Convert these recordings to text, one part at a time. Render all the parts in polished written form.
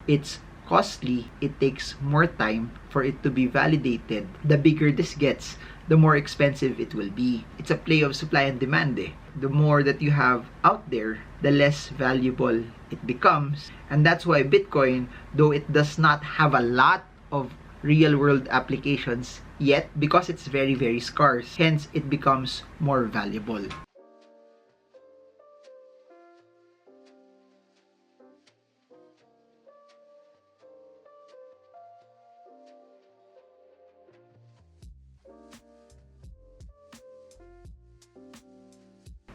it's costly, it takes more time for it to be validated. The bigger this gets, the more expensive it will be. It's a play of supply and demand. The more that you have out there, the less valuable it becomes. And that's why Bitcoin, though it does not have a lot of real-world applications yet, because it's very, very scarce, hence it becomes more valuable.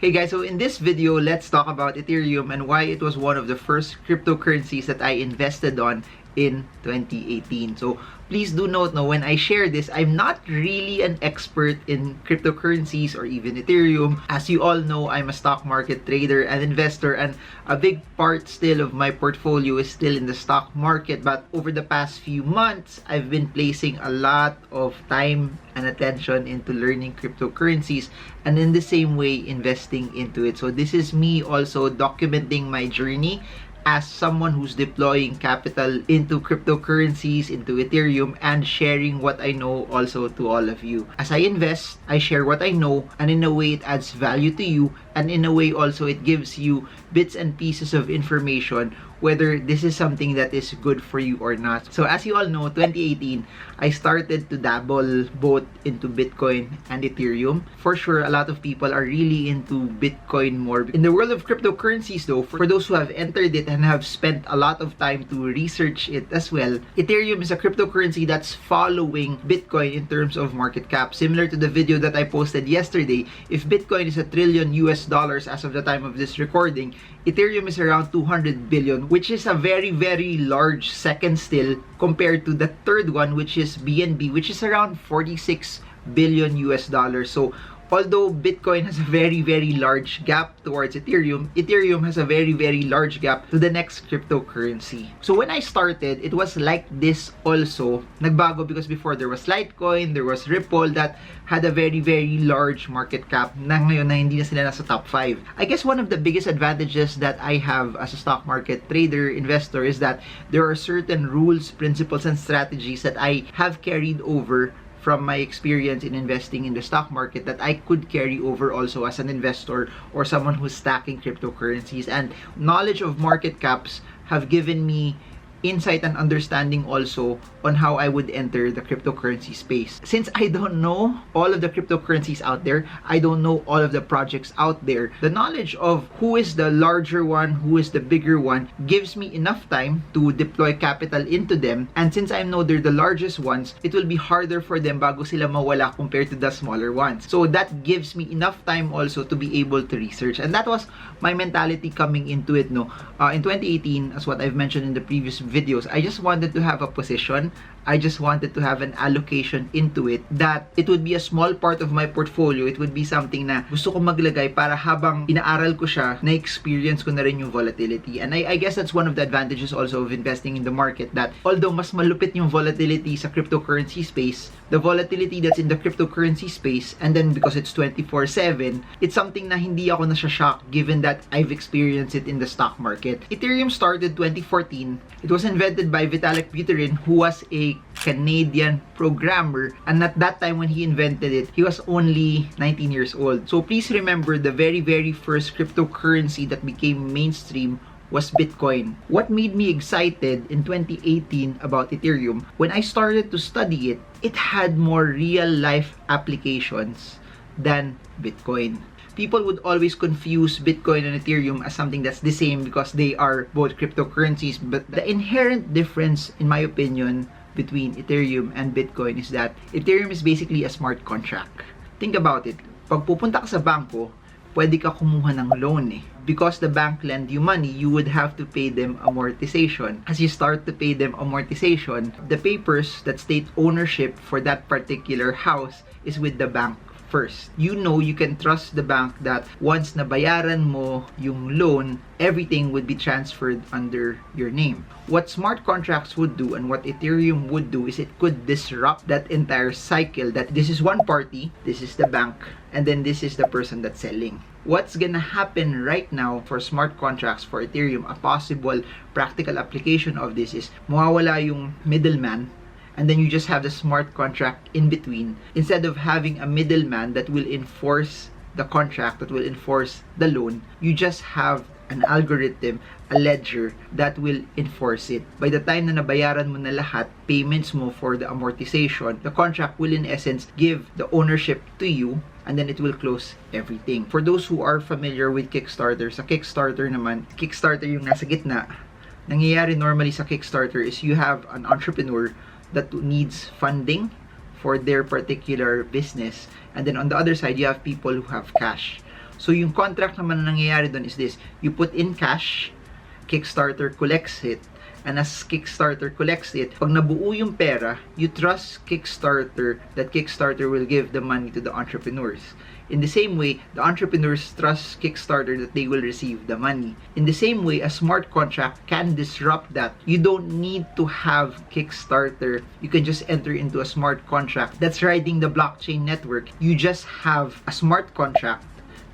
Hey guys, so in this video, let's talk about Ethereum and why it was one of the first cryptocurrencies that I invested on in 2018. So please do note now, when I share this, I'm not really an expert in cryptocurrencies or even Ethereum. As you all know, I'm a stock market trader and investor, and a big part still of my portfolio is still in the stock market. But over the past few months, I've been placing a lot of time and attention into learning cryptocurrencies, and in the same way investing into it. So this is me also documenting my journey as someone who's deploying capital into cryptocurrencies, into Ethereum, and sharing what I know also to all of you. As I invest, I share what I know, and in a way it adds value to you, and in a way also it gives you bits and pieces of information whether this is something that is good for you or not. So as you all know, 2018, I started to dabble both into Bitcoin and Ethereum. For sure, a lot of people are really into Bitcoin more. In the world of cryptocurrencies though, for those who have entered it and have spent a lot of time to research it as well, Ethereum is a cryptocurrency that's following Bitcoin in terms of market cap. Similar to the video that I posted yesterday, if Bitcoin is $1 trillion as of the time of this recording, Ethereum is around 200 billion, which is a very, very large second still compared to the third one, which is BNB, which is around 46 billion dollars. So although Bitcoin has a very, very large gap towards Ethereum, Ethereum has a very, very large gap to the next cryptocurrency. So when I started, it was like this also. Nagbago because before there was Litecoin, there was Ripple that had a very, very large market cap na ngayon na hindi na sila nasa top 5. I guess one of the biggest advantages that I have as a stock market trader, investor, is that there are certain rules, principles, and strategies that I have carried over from my experience in investing in the stock market that I could carry over also as an investor or someone who's stacking cryptocurrencies. And knowledge of market caps have given me insight and understanding also on how I would enter the cryptocurrency space. Since I don't know all of the cryptocurrencies out there, I don't know all of the projects out there, the knowledge of who is the larger one, who is the bigger one, gives me enough time to deploy capital into them. And since I know they're the largest ones, it will be harder for them bago sila mawala compared to the smaller ones. So that gives me enough time also to be able to research. And that was my mentality coming into it. In 2018, as what I've mentioned in the previous videos, I just wanted to have a position. I just wanted to have an allocation into it that it would be a small part of my portfolio. It would be something na gusto ko maglagay para habang inaaral ko siya, na-experience ko na rin yung volatility. And I guess that's one of the advantages also of investing in the market, that although mas malupit yung volatility sa cryptocurrency space, the volatility that's in the cryptocurrency space, and then because it's 24/7, it's something na hindi ako nasya-shock given that I've experienced it in the stock market. Ethereum started 2014. It was invented by Vitalik Buterin, who was a Canadian programmer, and at that time when he invented it, he was only 19 years old. So please remember, the very, very first cryptocurrency that became mainstream was Bitcoin. What made me excited in 2018 about Ethereum, when I started to study it, it had more real-life applications than Bitcoin. People would always confuse Bitcoin and Ethereum as something that's the same because they are both cryptocurrencies, but the inherent difference, in my opinion, between Ethereum and Bitcoin is that Ethereum is basically a smart contract. Think about it. Pag pupunta ka sa bangko, pwede ka kumuha ng loan eh. Because the bank lend you money, you would have to pay them amortization. As you start to pay them amortization, the papers that state ownership for that particular house is with the bank first. You know you can trust the bank that once nabayaran mo yung loan, everything would be transferred under your name. What smart contracts would do and what Ethereum would do is it could disrupt that entire cycle, that this is one party, this is the bank, and then this is the person that's selling. What's gonna happen right now for smart contracts for Ethereum, a possible practical application of this is mawawala yung middleman, and then you just have the smart contract in between. Instead of having a middleman that will enforce the contract, that will enforce the loan, you just have an algorithm, a ledger that will enforce it. By the time na nabayaran mo na lahat, payments mo for the amortization, the contract will in essence give the ownership to you, and then it will close everything. For those who are familiar with Kickstarter, sa Kickstarter naman, Kickstarter yung nasa gitna. Nangyayari normally sa Kickstarter is you have an entrepreneur that needs funding for their particular business, and then on the other side you have people who have cash. So yung contract naman na nangyayari doon is this: you put in cash, Kickstarter collects it, and as Kickstarter collects it, pag nabuo yung pera, you trust Kickstarter that Kickstarter will give the money to the entrepreneurs. In the same way, the entrepreneurs trust Kickstarter that they will receive the money. In the same way, a smart contract can disrupt that. You don't need to have Kickstarter. You can just enter into a smart contract that's riding the blockchain network. You just have a smart contract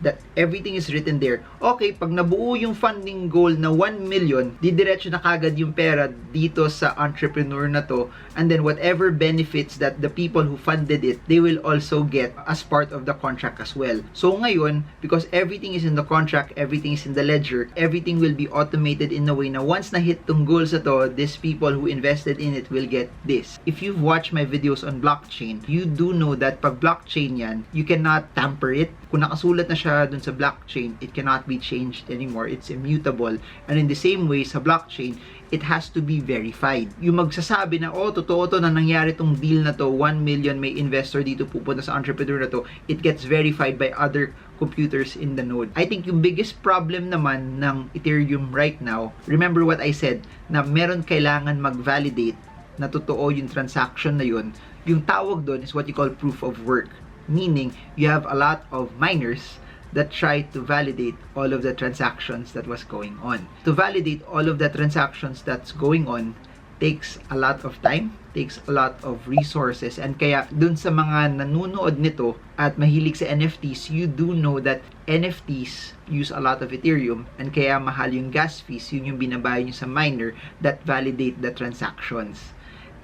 that everything is written there. Okay, pag nabuo yung funding goal na 1 million, didiretso na kagad yung pera dito sa entrepreneur na to, and then whatever benefits that the people who funded it, they will also get as part of the contract as well. So ngayon, because everything is in the contract, everything is in the ledger, everything will be automated in a way na once na hit tong goals na to, these people who invested in it will get this. If you've watched my videos on blockchain, you do know that pag blockchain yan, you cannot tamper it. Kung nakasulat na siya dun sa blockchain, it cannot be changed anymore. It's immutable. And in the same way, sa blockchain, it has to be verified. Yung magsasabi na, oh, totoo to na nangyari tong deal na to, 1 million may investor dito pupunta sa entrepreneur na to, it gets verified by other computers in the node. I think yung biggest problem naman ng Ethereum right now, remember what I said, na meron kailangan mag-validate na totoo yung transaction na yun. Yung tawag doon is what you call proof of work. Meaning, you have a lot of miners that try to validate all of the transactions that was going on. To validate all of the transactions that's going on takes a lot of time, takes a lot of resources, and kaya dun sa mga nanunood nito at mahilig sa NFTs, you do know that NFTs use a lot of Ethereum, and kaya mahal yung gas fees, yun yung binabayad nyo sa miner that validate the transactions.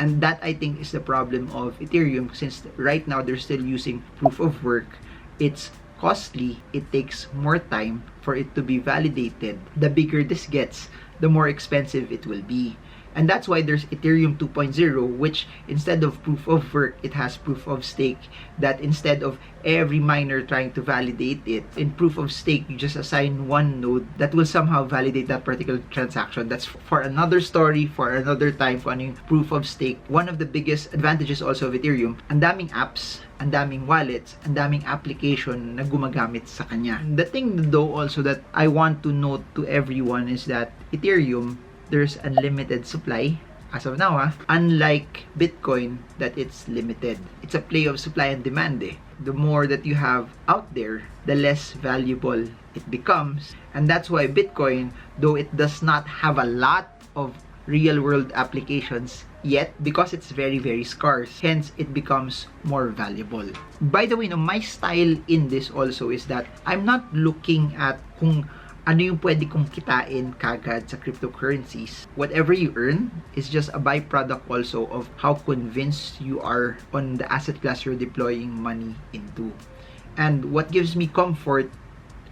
And that, I think, is the problem of Ethereum, since right now they're still using proof of work. It's costly, it takes more time for it to be validated. The bigger this gets, the more expensive it will be. And that's why there's Ethereum 2.0, which instead of proof of work, it has proof of stake. That instead of every miner trying to validate it, in proof of stake, you just assign one node that will somehow validate that particular transaction. That's for another story, for another time, for ano yung proof of stake. One of the biggest advantages also of Ethereum, ang daming apps, ang daming wallets, ang daming application na gumagamit sa kanya. The thing though also that I want to note to everyone is that Ethereum, there's unlimited supply as of now, unlike Bitcoin that it's limited. It's a play of supply and demand. The more that you have out there, the less valuable it becomes. And that's why Bitcoin, though it does not have a lot of real-world applications yet, because it's very, very scarce, hence it becomes more valuable. By the way, my style in this also is that I'm not looking at kung ano yung pwede kong kitain kagad sa cryptocurrencies. Whatever you earn is just a byproduct also of how convinced you are on the asset class you're deploying money into. And what gives me comfort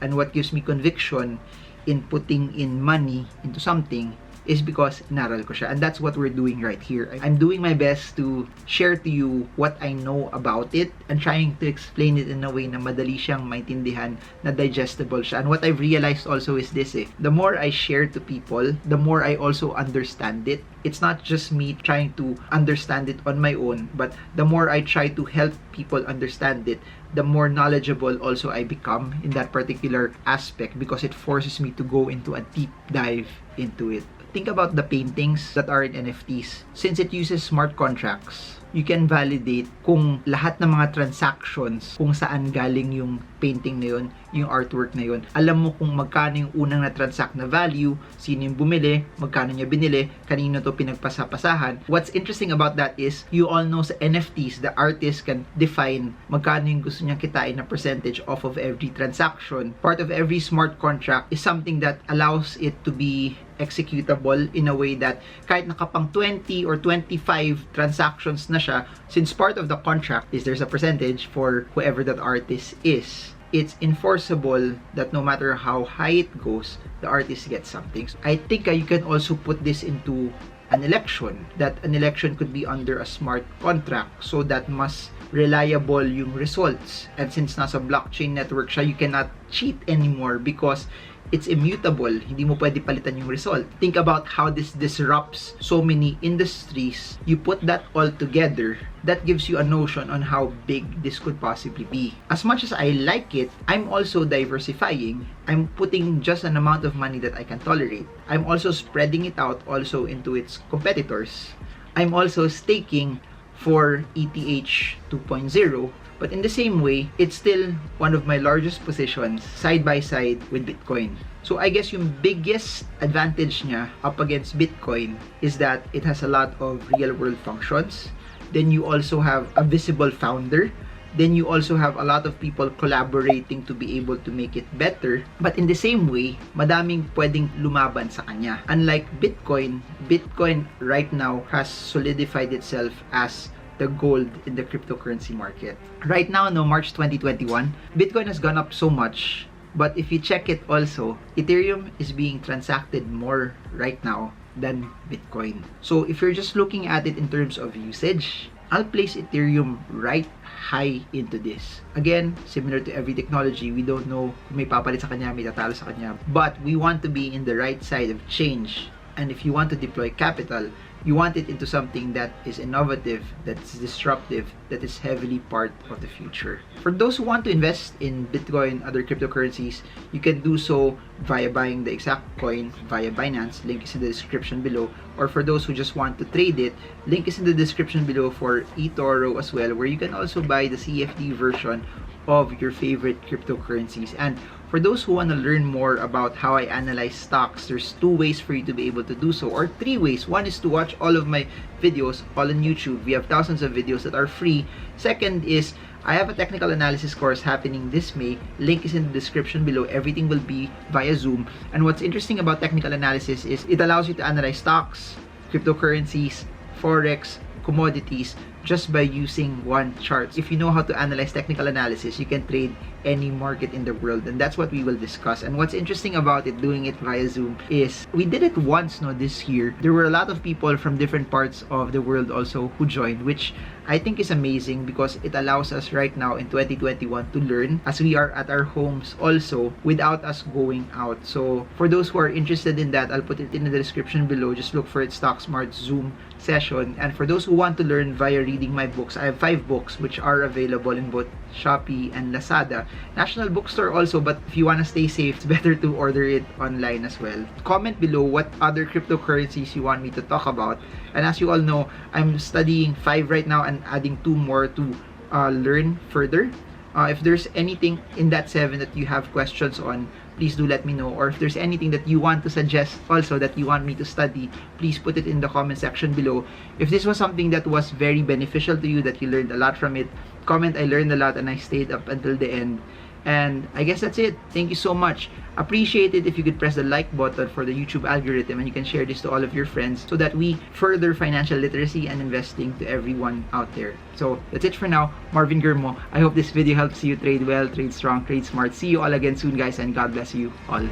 and what gives me conviction in putting in money into something is because inaral ko siya. And that's what we're doing right here. I'm doing my best to share to you what I know about it and trying to explain it in a way na madali siyang maintindihan, na digestible siya. And what I've realized also is this, the more I share to people, the more I also understand it. It's not just me trying to understand it on my own, but the more I try to help people understand it, the more knowledgeable also I become in that particular aspect, because it forces me to go into a deep dive into it. think about the paintings that are in NFTs. Since it uses smart contracts, you can validate kung lahat ng mga transactions, kung saan galing yung painting na yun, yung artwork na yun. Alam mo kung magkano yung unang na-transact na value, sino yung bumili, magkano niya binili, kanino to pinagpasapasahan. What's interesting about that is, you all know sa NFTs, the artist can define magkano yung gusto niyang kitain na percentage off of every transaction. Part of every smart contract is something that allows it to be executable in a way that kahit nakapang 20 or 25 transactions na siya, since part of the contract is there's a percentage for whoever that artist is, it's enforceable that no matter how high it goes, the artist gets something. I think you can also put this into an election, that an election could be under a smart contract so that mas reliable yung results. And since nasa blockchain network siya, you cannot cheat anymore because it's immutable. Hindi mo pwede palitan yung result. Think about how this disrupts so many industries. You put that all together, that gives you a notion on how big this could possibly be. As much as I like it, I'm also diversifying. I'm putting just an amount of money that I can tolerate. I'm also spreading it out also into its competitors. I'm also staking for ETH 2.0. But in the same way, it's still one of my largest positions side by side with Bitcoin. So I guess yung biggest advantage niya up against Bitcoin is that it has a lot of real world functions. Then you also have a visible founder. Then you also have a lot of people collaborating to be able to make it better. But in the same way, madaming pwedeng lumaban sa kanya. Unlike Bitcoin, Bitcoin right now has solidified itself as the gold in the cryptocurrency market. Right now, no, March 2021, Bitcoin has gone up so much, but if you check it also, Ethereum is being transacted more right now than Bitcoin. So if you're just looking at it in terms of usage, I'll place Ethereum right high into this. Again, similar to every technology, we don't know kung may papalit sa kanya, may tatalo sa kanya, but we want to be in the right side of change. And if you want to deploy capital, you want it into something that is innovative, that's disruptive, that is heavily part of the future. For those who want to invest in Bitcoin, other cryptocurrencies, you can do so via buying the exact coin via Binance. Link is in the description below. Or for those who just want to trade it, link is in the description below for eToro as well, where you can also buy the CFD version of your favorite cryptocurrencies. And for those who want to learn more about how I analyze stocks, there's 2 ways for you to be able to do so, or 3 ways. One is to watch all of my videos all on YouTube. We have thousands of videos that are free. Second is, I have a technical analysis course happening this May. Link is in the description below. Everything will be via Zoom. And what's interesting about technical analysis is it allows you to analyze stocks, cryptocurrencies, forex, commodities, just by using one chart. If you know how to analyze technical analysis, you can trade any market in the world, and that's what we will discuss. And what's interesting about it, doing it via Zoom, is we did it once this year. There were a lot of people from different parts of the world also who joined, which I think is amazing because it allows us right now in 2021 to learn as we are at our homes also without us going out. So for those who are interested in that, I'll put it in the description below. Just look for it, Stock Smart Zoom session. And for those who want to learn via reading my books, I have 5 books which are available in both Shopee and Lazada. National Bookstore also, but if you want to stay safe, it's better to order it online as well. Comment below what other cryptocurrencies you want me to talk about. And as you all know, I'm studying 5 right now and adding 2 more to learn further. If there's anything in that 7 that you have questions on, please do let me know. Or if there's anything that you want to suggest also that you want me to study, please put it in the comment section below. If this was something that was very beneficial to you, that you learned a lot from it, comment I learned a lot and I stayed up until the end. And I guess that's it. Thank you so much. Appreciate it if you could press the like button for the YouTube algorithm, and you can share this to all of your friends so that we further financial literacy and investing to everyone out there. So that's it for now. Marvin Germo. I hope this video helps you trade well, trade strong, trade smart. See you all again soon, guys, and God bless you all.